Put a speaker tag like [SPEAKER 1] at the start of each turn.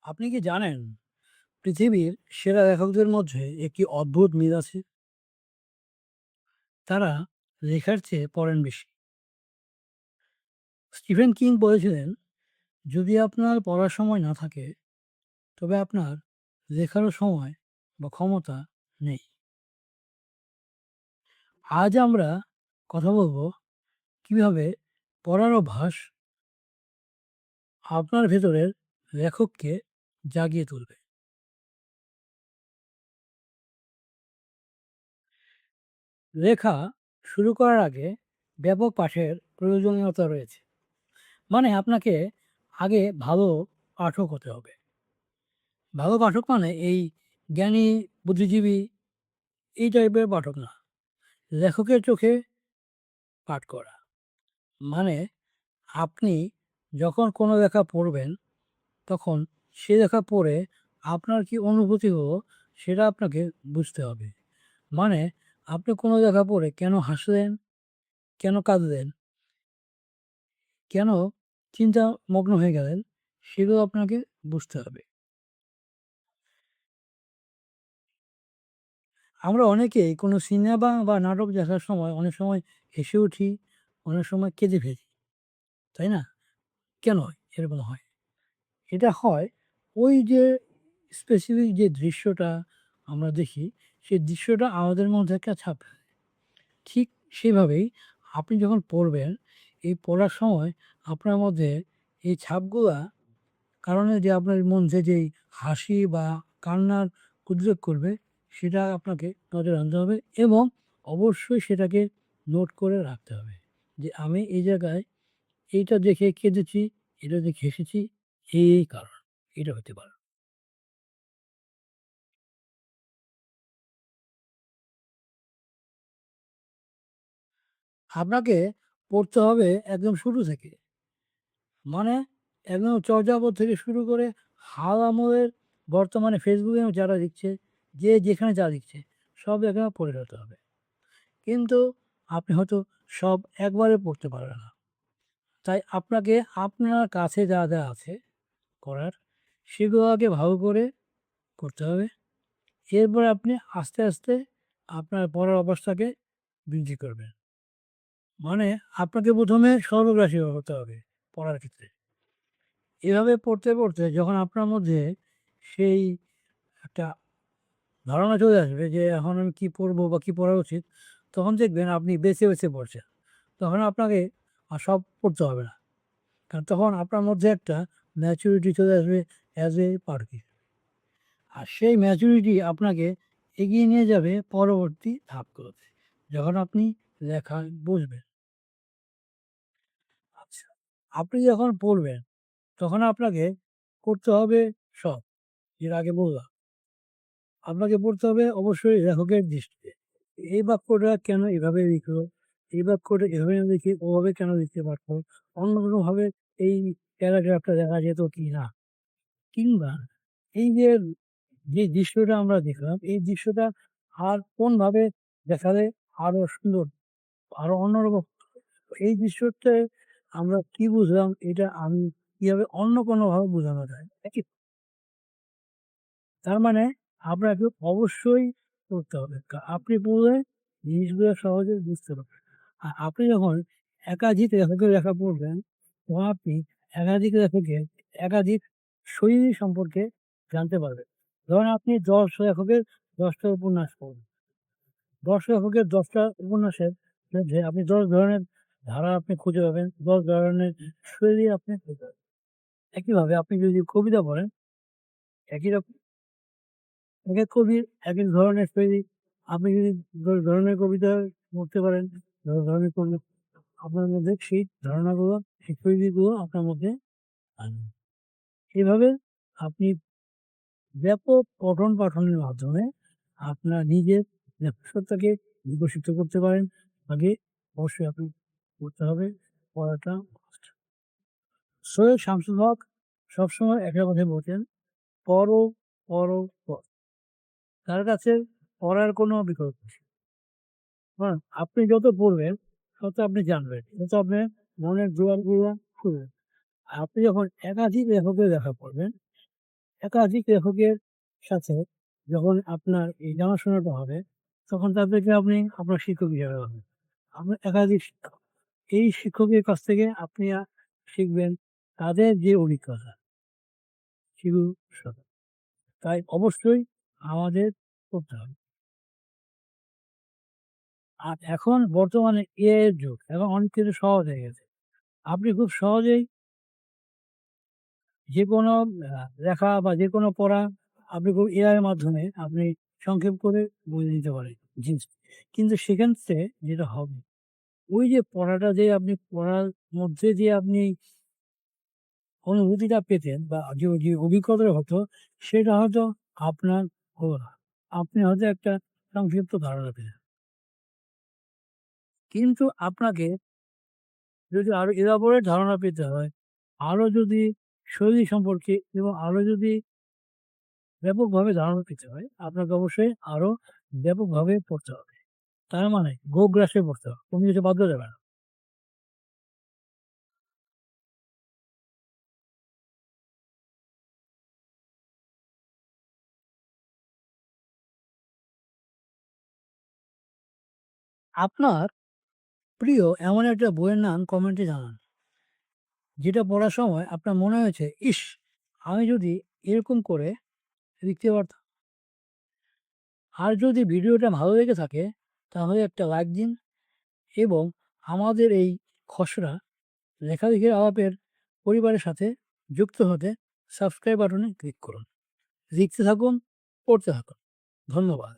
[SPEAKER 1] আপনি কি জানেন পৃথিবীর সেরা লেখকদের মধ্যে একটি অদ্ভুত মিল আছে? তারা লেখার চেয়ে পড়েন বেশি। স্টিফেন কিং বলেছিলেন, "যদি আপনার পড়ার সময় না থাকে, তবে আপনার লেখারও সময় বা ক্ষমতা নেই।" আজ আমরা কথা বলব কিভাবে পড়ার অভ্যাস আপনার ভেতরের লেখককে জাগিয়ে তুলবে। লেখা শুরু করার আগে ব্যাপক পাঠের প্রয়োজনীয়তা রয়েছে। মানে আপনাকে আগে ভালো পাঠক হতে হবে। ভালো পাঠক মানে এই জ্ঞানী, বুদ্ধিজীবী এই টাইপের পাঠক না। লেখকের চোখে পাঠ করা। মানে আপনি যখন কোনো লেখা পড়বেন, তখন সে লেখা পড়ে আপনার কি অনুভূতি হলো সেটা আপনাকে বুঝতে হবে। মানে আপনি কোনো লেখা পড়ে কেন হাসলেন, কেন কাঁদলেন, কেন চিন্তামগ্ন হয়ে গেলেন সেগুলো আপনাকে বুঝতে হবে। আমরা অনেকেই কোনো সিনেমা বা নাটক দেখার সময় অনেক সময় হেসে উঠি, অনেক সময় কেঁদে ফেলি। তাই না? কেন এরকম হয়? এটা হয় ওই যে স্পেসিফিক যে দৃশ্যটা আমরা দেখি, সেই দৃশ্যটা আমাদের মধ্যে একটা ছাপ ফেলে। ঠিক সেভাবেই আপনি যখন পড়বেন, এই পড়ার সময় আপনার মধ্যে এই ছাপগুলা কারণে যে আপনার মধ্যে যেই হাসি বা কান্নার উদ্রেক করবে, সেটা আপনাকে নজরে আনতে হবে এবং অবশ্যই সেটাকে নোট করে রাখতে হবে। যে আমি এই জায়গায় এইটা দেখে কেঁদেছি, এটা দেখে হেসেছি, এই কারণ। এটা হতে পারে। আপনাকে পড়তে হবে একদম শুরু থেকে। মানে একদম চর্যাপদ থেকে শুরু করে হাল আমলের বর্তমানে ফেসবুকে যারা লিখছে, যে যেখানে যা লিখছে, সব এখানে পড়ে যেতে হবে। কিন্তু আপনি হয়তো সব একবারে পড়তে পারবেন না। তাই আপনাকে আপনার কাছে যা আছে করার, সেগুলো আগে ভালো করে করতে হবে। এরপরে আপনি আস্তে, আস্তে আপনার পড়ার অবস্থাকে বৃদ্ধি করবেন। মানে আপনাকে ১ম এ সর্বগ্রাসী হতে হবে পড়ার ক্ষেত্রে। এভাবে পড়তে, পড়তে যখন আপনার মধ্যে সেই একটা ধারণা চলে আসবে যে এখন আমি কী পড়বো বা কী পড়া উচিত, তখন দেখবেন আপনি বেছে, বেছে পড়ছেন। তখন আপনাকে আর সব পড়তে হবে না। কারণ তখন আপনার মধ্যে একটা ম্যাচুরিটি চলে আসবে অ্যাজ এ পাঠক। আর সেই ম্যাচুরিটি আপনাকে এগিয়ে নিয়ে যাবে পরবর্তী ধাপগুলোতে। যখন আপনি লেখা বুঝবেন। আচ্ছা। আপনি যখন পড়বেন তখন আপনাকে করতে হবে সব। এর আগে বললাম। আপনাকে পড়তে হবে অবশ্যই লেখকের দৃষ্টিতে। এই বাক্যটা কেন এভাবে লিখলো? এই বাক্যটা এভাবে না লিখে ওভাবে কেন লিখতে পারত? অন্য কোনোভাবে এই প্যারাগ্রাফটা লেখা যেত কি না? কিংবা এই যে, যে দৃশ্যটা আমরা দেখলাম, এই দৃশ্যটা আর কোনভাবে দেখালে আরো সুন্দর, আরো অন্যরকম এই দৃশ্যতে আমরা কি বুঝলাম এটা আমি কিভাবে অন্য কোনোভাবে বোঝানো যায়। একই তার মানে আপনাকে অবশ্যই পড়তে হবে। আপনি পড়লে জিনিসগুলো সহজে বুঝতে পারবেন। আর আপনি যখন একাধিক লেখকের লেখা পড়বেন, তখন আপনি একাধিক লেখকের একাধিক শৈলী সম্পর্কে জানতে পারবেন। ধরেন আপনি ১০ লেখকের ১০ টা উপন্যাস পড়বেন। ১০ লেখকের ১০ টা উপন্যাসের মধ্যে আপনি ১০ ধরনের ধারা আপনি খুঁজে পাবেন, ১০ ধরনের শৈলী আপনি খুঁজে পাবেন। একইভাবে আপনি যদি কবিতা পড়েন, একই রকম একেক কবির একেক ধরনের শৈলী। আপনি যদি ১০ ধরনের কবিতা পড়তে পারেন, ১০ ধরনের কবি আপনার মধ্যে সেই ধারণাগুলো, সেই শৈলীগুলো আপনার মধ্যে আনবে। এভাবে আপনি ব্যাপক পঠন-পাঠনের মাধ্যমে আপনার নিজের লেখকসত্তাকে বিকশিত করতে পারেন। আগে অবশ্যই আপনি করতে হবে পড়াটা মাস্ট। সৈয়দ শামসুল হক সবসময় একটা কথাই বলতেন, "পড়ো, পড়ো, পড়ো।" তার কাছে পড়ার কোনো বিকল্প ছিল না। হ্যাঁ? আপনি যত পড়বেন, তত আপনি জানবেন। তত আপনার মনের দুয়ারগুলো খুলবে। আর আপনি যখন একাধিক লেখকের লেখা পড়বেন, একাধিক লেখকের সাথে যখন আপনার এই জানাশোনাটা হবে, তখন তাদেরকে আপনি আপনার শিক্ষক হিসেবে ভাবেন। আপনার একাধিক শিক্ষক। এই শিক্ষকের কাছ থেকে আপনি শিখবেন তাদের যে অভিজ্ঞতা, সেগুলো সব। তাই অবশ্যই আমাদের করতে হবে। আর এখন বর্তমানে এআই এর যুগ। এখন অনেক কিছু সহজ হয়ে গেছে। আপনি খুব সহজেই যেকোনো লেখা বা যেকোনো পড়া আপনি খুব এআই এর মাধ্যমে আপনি সংক্ষেপ করে বুঝে নিতে পারেন জিনিস। কিন্তু সেখান থেকে যেটা হবে, ওই যে পড়াটা যে আপনি পড়ার মধ্যে দিয়ে আপনি অনুভূতিটা পেতেন বা যে অভিজ্ঞতাটা হতো, সেটা হয়তো আপনার হলো না। আপনি হয়তো একটা সংক্ষিপ্ত ধারণা পেলেন। কিন্তু আপনাকে যদি আরো elaborate ধারণা পেতে হয়, আরো যদি শৈলী সম্পর্কে এবং আরো যদি ব্যাপকভাবে ধারণা পেতে হয়, আপনাকে অবশ্যই আরো ব্যাপকভাবে পড়তে হবে। তার মানে গোগ্রাসে পড়তে হবে। কোন কিছু বাদ দেওয়া যাবে না। আপনার প্রিয় এমন একটা বইয়ের নাম কমেন্টে জানান। যেটা পড়ার সময় আপনার মনে হয়েছে, "ইস! আমি যদি এরকম করে লিখতে পারতাম।" আর যদি ভিডিওটা ভালো লেগে থাকে, তাহলে একটা লাইক দিন এবং আমাদের এই খসড়া লেখালেখির আলাপের পরিবারের সাথে যুক্ত হতে সাবস্ক্রাইব বাটনে ক্লিক করুন। লিখতে থাকুন, পড়তে থাকুন। ধন্যবাদ।